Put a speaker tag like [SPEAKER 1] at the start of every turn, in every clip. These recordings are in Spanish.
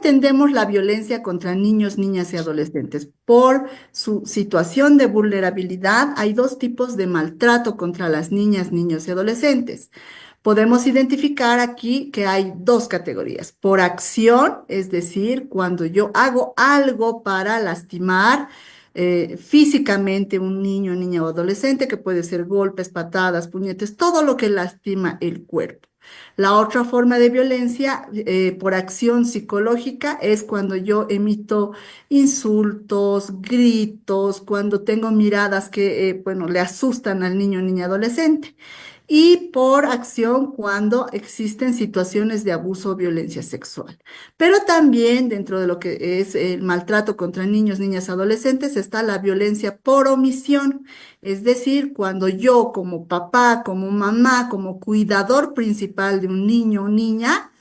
[SPEAKER 1] entendemos la violencia contra niños, niñas y adolescentes? Por su situación de vulnerabilidad, hay dos tipos de maltrato contra las niñas, niños y adolescentes. Podemos identificar aquí que hay dos categorías. Por acción, es decir, cuando yo hago algo para lastimar físicamente un niño, niña o adolescente, que puede ser golpes, patadas, puñetes, todo lo que lastima el cuerpo. La otra forma de violencia por acción psicológica es cuando yo emito insultos, gritos, cuando tengo miradas que, bueno, le asustan al niño, niña, adolescente. Y por acción cuando existen situaciones de abuso o violencia sexual. Pero también dentro de lo que es el maltrato contra niños, niñas, adolescentes está la violencia por omisión. Es decir, cuando yo como papá, como mamá, como cuidador principal de un niño o niña,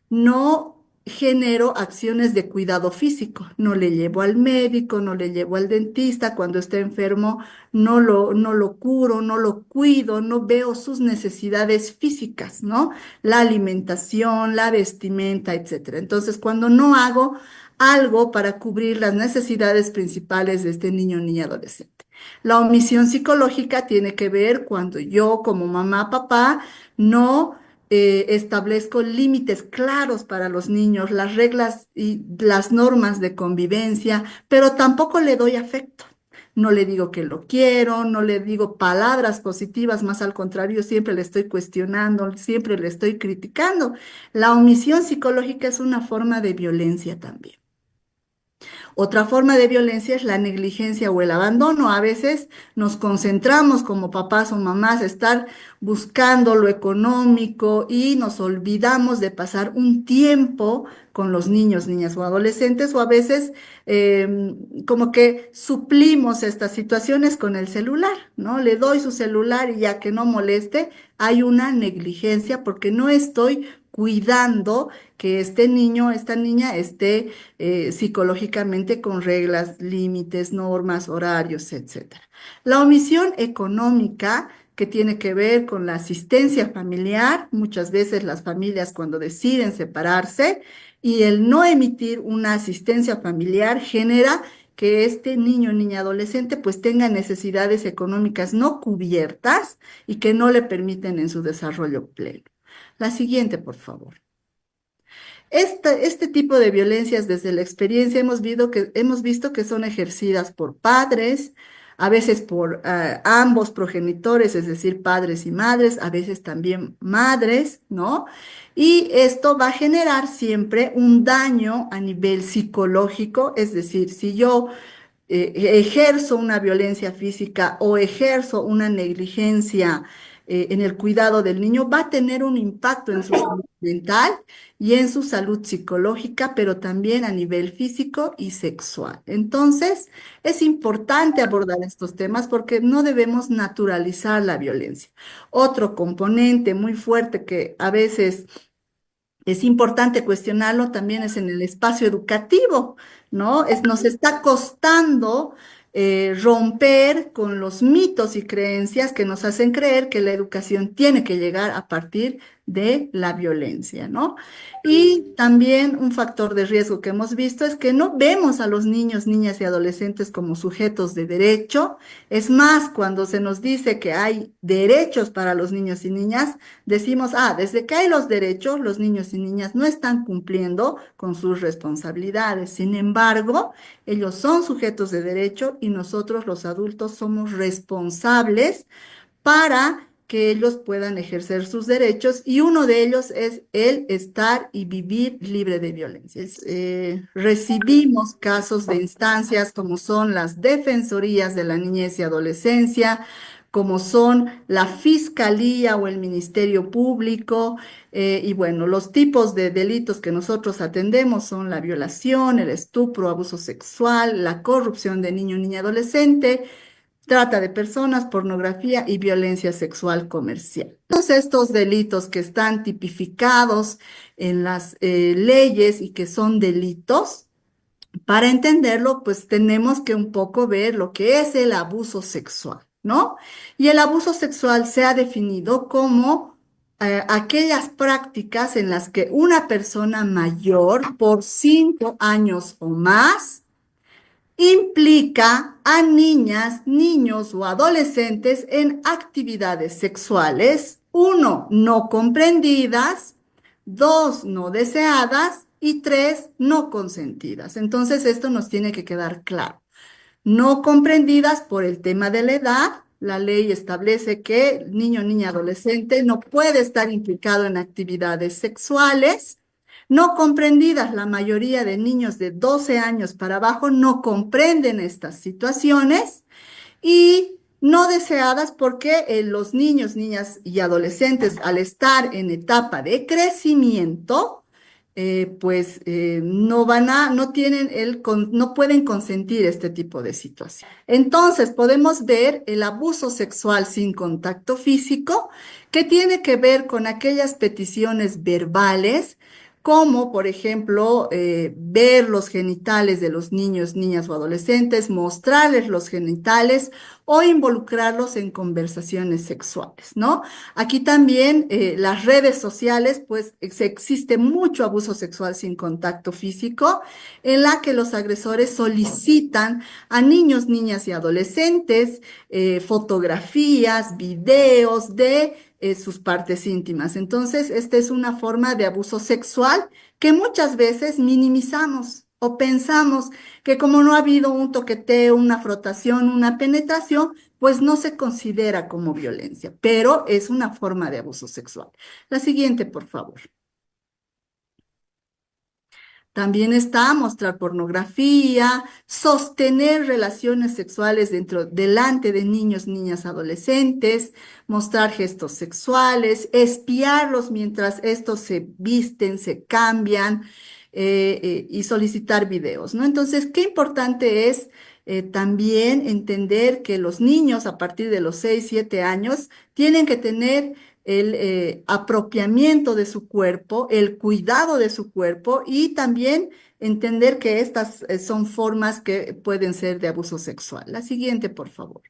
[SPEAKER 1] no genero acciones de cuidado físico, no le llevo al médico, no le llevo al dentista, cuando está enfermo no lo curo, no lo cuido, no veo sus necesidades físicas, ¿no? La alimentación, la vestimenta, etcétera. Entonces, cuando no hago algo para cubrir las necesidades principales de este niño, niña, adolescente. La omisión psicológica tiene que ver cuando yo como mamá, papá, no establezco límites claros para los niños, las reglas y las normas de convivencia, pero tampoco le doy afecto. No le digo que lo quiero, no le digo palabras positivas, más al contrario, siempre le estoy cuestionando, siempre le estoy criticando. La omisión psicológica es una forma de violencia también. Otra forma de violencia es la negligencia o el abandono. A veces nos concentramos como papás o mamás, estar buscando lo económico y nos olvidamos de pasar un tiempo con los niños, niñas o adolescentes, o a veces como que suplimos estas situaciones con el celular, ¿no? Le doy su celular y ya que no moleste, hay una negligencia porque no estoy cuidando que este niño, esta niña esté psicológicamente con reglas, límites, normas, horarios, etcétera. La omisión económica que tiene que ver con la asistencia familiar, muchas veces las familias cuando deciden separarse y el no emitir una asistencia familiar genera que este niño, niña, adolescente pues tenga necesidades económicas no cubiertas y que no le permiten en su desarrollo pleno. La siguiente, por favor. Este tipo de violencias desde la experiencia hemos visto que son ejercidas por padres, a veces por ambos progenitores, es decir, padres y madres, a veces también madres, ¿no? Y esto va a generar siempre un daño a nivel psicológico, es decir, si yo ejerzo una violencia física o ejerzo una negligencia en el cuidado del niño, va a tener un impacto en su salud mental y en su salud psicológica, pero también a nivel físico y sexual. Entonces, es importante abordar estos temas porque no debemos naturalizar la violencia. Otro componente muy fuerte que a veces es importante cuestionarlo también es en el espacio educativo, ¿no? Nos está costando romper con los mitos y creencias que nos hacen creer que la educación tiene que llegar a partir de la violencia, ¿no? Y también un factor de riesgo que hemos visto es que no vemos a los niños, niñas y adolescentes como sujetos de derecho. Es más, cuando se nos dice que hay derechos para los niños y niñas, decimos, desde que hay los derechos, los niños y niñas no están cumpliendo con sus responsabilidades. Sin embargo, ellos son sujetos de derecho y nosotros los adultos somos responsables para que ellos puedan ejercer sus derechos y uno de ellos es el estar y vivir libre de violencia. Recibimos casos de instancias como son las defensorías de la niñez y adolescencia, como son la Fiscalía o el Ministerio Público, y bueno, los tipos de delitos que nosotros atendemos son la violación, el estupro, abuso sexual, la corrupción de niño, niña, adolescente, trata de personas, pornografía y violencia sexual comercial. Todos estos delitos que están tipificados en las leyes y que son delitos, para entenderlo, pues tenemos que un poco ver lo que es el abuso sexual, ¿no? Y el abuso sexual se ha definido como aquellas prácticas en las que una persona mayor por 5 años o más implica a niñas, niños o adolescentes en actividades sexuales, uno, no comprendidas, dos, no deseadas y tres, no consentidas. Entonces, esto nos tiene que quedar claro. No comprendidas por el tema de la edad. La ley establece que el niño, niña, adolescente no puede estar implicado en actividades sexuales. No comprendidas, la mayoría de niños de 12 años para abajo no comprenden estas situaciones y no deseadas porque los niños, niñas y adolescentes al estar en etapa de crecimiento, no van a, no tienen no pueden consentir este tipo de situación. Entonces podemos ver el abuso sexual sin contacto físico, que tiene que ver con aquellas peticiones verbales, como por ejemplo ver los genitales de los niños, niñas o adolescentes, mostrarles los genitales o involucrarlos en conversaciones sexuales, ¿no? Aquí también las redes sociales, pues existe mucho abuso sexual sin contacto físico, en la que los agresores solicitan a niños, niñas y adolescentes fotografías, videos de sus partes íntimas. Entonces, esta es una forma de abuso sexual que muchas veces minimizamos o pensamos que como no ha habido un toqueteo, una frotación, una penetración, pues no se considera como violencia, pero es una forma de abuso sexual. La siguiente, por favor. También está mostrar pornografía, sostener relaciones sexuales delante de niños, niñas, adolescentes, mostrar gestos sexuales, espiarlos mientras estos se visten, se cambian y solicitar videos, ¿no? Entonces, qué importante es también entender que los niños a partir de los 6, 7 años tienen que tener el apropiamiento de su cuerpo, el cuidado de su cuerpo y también entender que estas son formas que pueden ser de abuso sexual. La siguiente, por favor.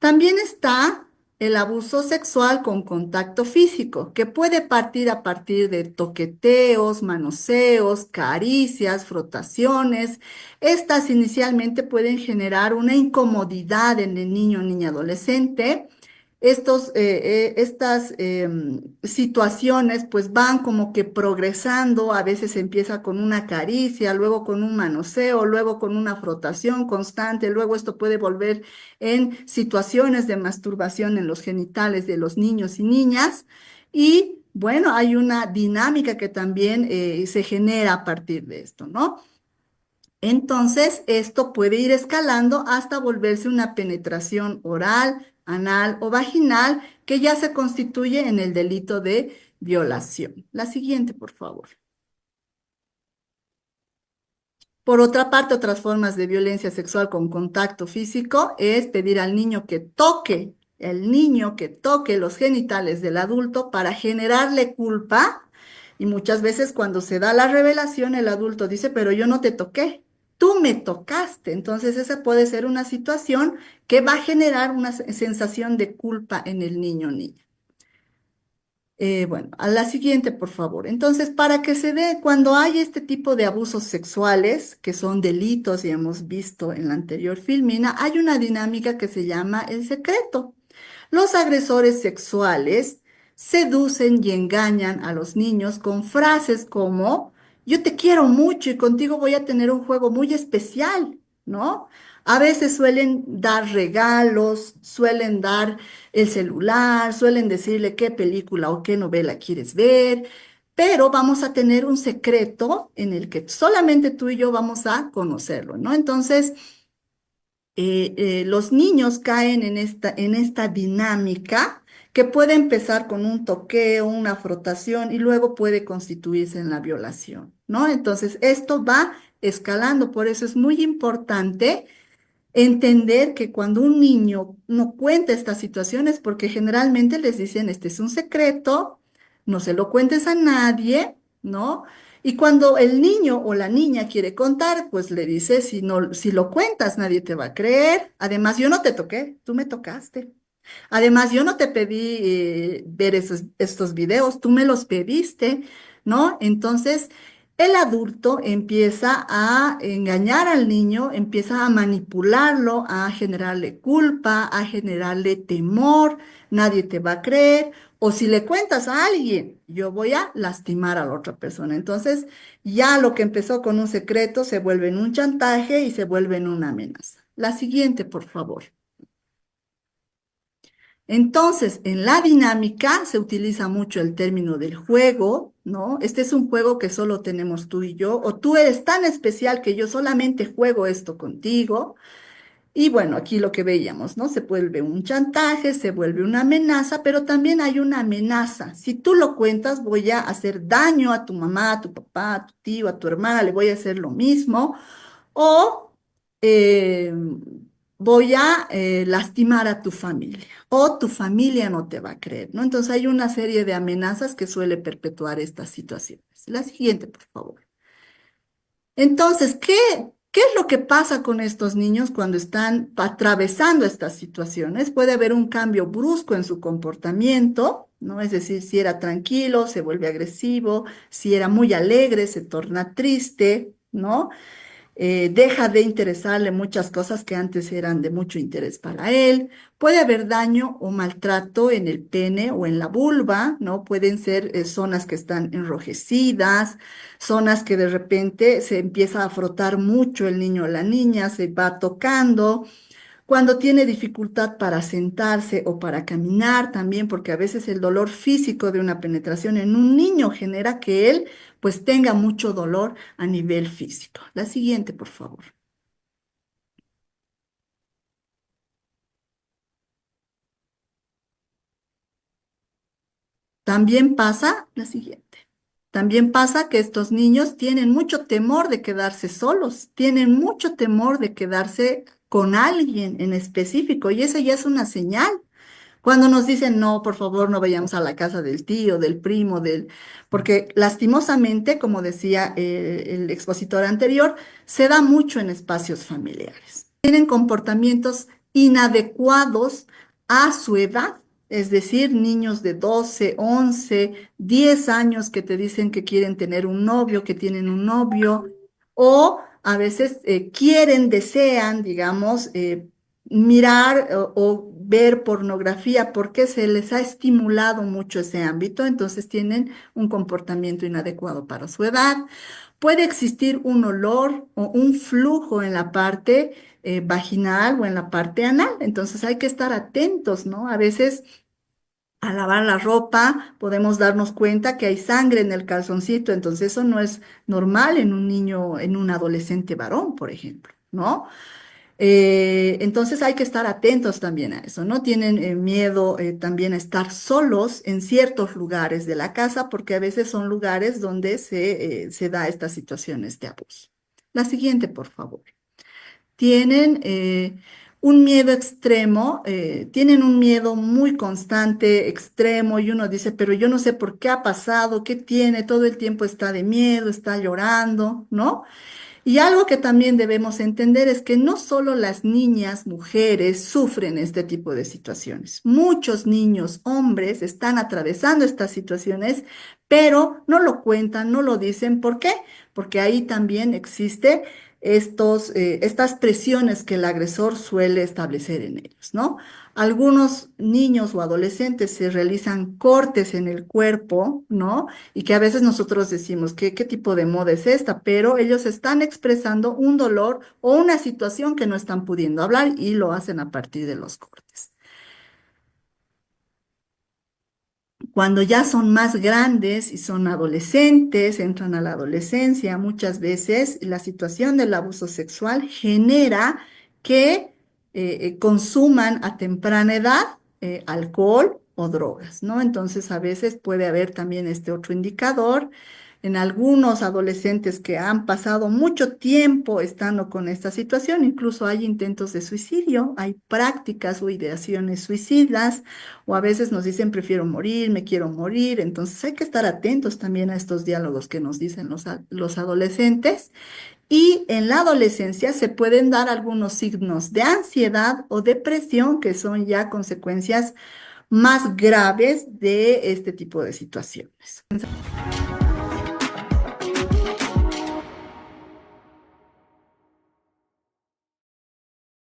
[SPEAKER 1] También está el abuso sexual con contacto físico, que puede partir a partir de toqueteos, manoseos, caricias, frotaciones. Estas inicialmente pueden generar una incomodidad en el niño o niña adolescente. Estas situaciones pues van como que progresando, a veces empieza con una caricia, luego con un manoseo, luego con una frotación constante, luego esto puede volver en situaciones de masturbación en los genitales de los niños y niñas y bueno, hay una dinámica que también se genera a partir de esto, ¿no? Entonces, esto puede ir escalando hasta volverse una penetración oral, anal o vaginal que ya se constituye en el delito de violación. La siguiente, por favor. Por otra parte, otras formas de violencia sexual con contacto físico es pedir al niño que toque, el niño que toque los genitales del adulto para generarle culpa. Y muchas veces cuando se da la revelación, el adulto dice, pero yo no te toqué, tú me tocaste. Entonces esa puede ser una situación que va a generar una sensación de culpa en el niño o niña. Bueno, a la siguiente, por favor. Entonces, para que se dé, cuando hay este tipo de abusos sexuales, que son delitos y hemos visto en la anterior filmina, hay una dinámica que se llama el secreto. Los agresores sexuales seducen y engañan a los niños con frases como, yo te quiero mucho y contigo voy a tener un juego muy especial, ¿no? A veces suelen dar regalos, suelen dar el celular, suelen decirle qué película o qué novela quieres ver, pero vamos a tener un secreto en el que solamente tú y yo vamos a conocerlo, ¿no? Entonces, los niños caen en esta dinámica que puede empezar con un toqueo, una frotación y luego puede constituirse en la violación, ¿no? Entonces, esto va escalando, por eso es muy importante entender que cuando un niño no cuenta estas situaciones, porque generalmente les dicen, este es un secreto, no se lo cuentes a nadie, ¿no? Y cuando el niño o la niña quiere contar, pues le dice, si no, si lo cuentas, nadie te va a creer. Además, yo no te toqué, tú me tocaste. Además, yo no te pedí ver estos videos, tú me los pediste, ¿no? Entonces, el adulto empieza a engañar al niño, empieza a manipularlo, a generarle culpa, a generarle temor, nadie te va a creer, o si le cuentas a alguien, yo voy a lastimar a la otra persona. Entonces, ya lo que empezó con un secreto se vuelve en un chantaje y se vuelve en una amenaza. La siguiente, por favor. Entonces, en la dinámica se utiliza mucho el término del juego, ¿no? Este es un juego que solo tenemos tú y yo, o tú eres tan especial que yo solamente juego esto contigo. Y bueno, aquí lo que veíamos, ¿no? Se vuelve un chantaje, se vuelve una amenaza, pero también hay una amenaza. Si tú lo cuentas, voy a hacer daño a tu mamá, a tu papá, a tu tío, a tu hermana, le voy a hacer lo mismo. O eh, voy a lastimar a tu familia, o tu familia no te va a creer, ¿no? Entonces hay una serie de amenazas que suele perpetuar estas situaciones. La siguiente, por favor. Entonces, ¿qué es lo que pasa con estos niños cuando están atravesando estas situaciones? Puede haber un cambio brusco en su comportamiento, ¿no? Es decir, si era tranquilo, se vuelve agresivo, si era muy alegre, se torna triste, ¿no? Deja de interesarle muchas cosas que antes eran de mucho interés para él. Puede haber daño o maltrato en el pene o en la vulva, ¿no? Pueden ser zonas que están enrojecidas, zonas que de repente se empieza a frotar mucho el niño o la niña, se va tocando. Cuando tiene dificultad para sentarse o para caminar también, porque a veces el dolor físico de una penetración en un niño genera que él pues tenga mucho dolor a nivel físico. La siguiente, por favor. También pasa, la siguiente. También pasa que estos niños tienen mucho temor de quedarse solos, tienen mucho temor de quedarse con alguien en específico y esa ya es una señal. Cuando nos dicen, no, por favor, no vayamos a la casa del tío, del primo, porque lastimosamente, como decía el expositor anterior, se da mucho en espacios familiares. Tienen comportamientos inadecuados a su edad, es decir, niños de 12, 11, 10 años que te dicen que quieren tener un novio, que tienen un novio, o a veces quieren, desean, digamos, mirar o ver pornografía porque se les ha estimulado mucho ese ámbito, entonces tienen un comportamiento inadecuado para su edad. Puede existir un olor o un flujo en la parte vaginal o en la parte anal, entonces hay que estar atentos, ¿no? A veces al lavar la ropa podemos darnos cuenta que hay sangre en el calzoncito, entonces eso no es normal en un niño, en un adolescente varón, por ejemplo, ¿no? Entonces hay que estar atentos también a eso, ¿no? Tienen miedo también a estar solos en ciertos lugares de la casa porque a veces son lugares donde se da estas situaciones de abuso. La siguiente, por favor. Tienen un miedo extremo, tienen un miedo muy constante, extremo, y uno dice, pero yo no sé por qué ha pasado, qué tiene, todo el tiempo está de miedo, está llorando, ¿no? Y algo que también debemos entender es que no solo las niñas, mujeres, sufren este tipo de situaciones. Muchos niños, hombres, están atravesando estas situaciones, pero no lo cuentan, no lo dicen. ¿Por qué? Porque ahí también existe estas presiones que el agresor suele establecer en ellos, ¿no? Algunos niños o adolescentes se realizan cortes en el cuerpo, ¿no? Y que a veces nosotros decimos, ¿qué tipo de moda es esta? Pero ellos están expresando un dolor o una situación que no están pudiendo hablar y lo hacen a partir de los cortes. Cuando ya son más grandes y son adolescentes, entran a la adolescencia, muchas veces la situación del abuso sexual genera que consuman a temprana edad alcohol o drogas, ¿no? Entonces a veces puede haber también este otro indicador en algunos adolescentes que han pasado mucho tiempo estando con esta situación, incluso hay intentos de suicidio, hay prácticas o ideaciones suicidas o a veces nos dicen prefiero morir, me quiero morir. Entonces hay que estar atentos también a estos diálogos que nos dicen los adolescentes Y en la adolescencia se pueden dar algunos signos de ansiedad o depresión, que son ya consecuencias más graves de este tipo de situaciones.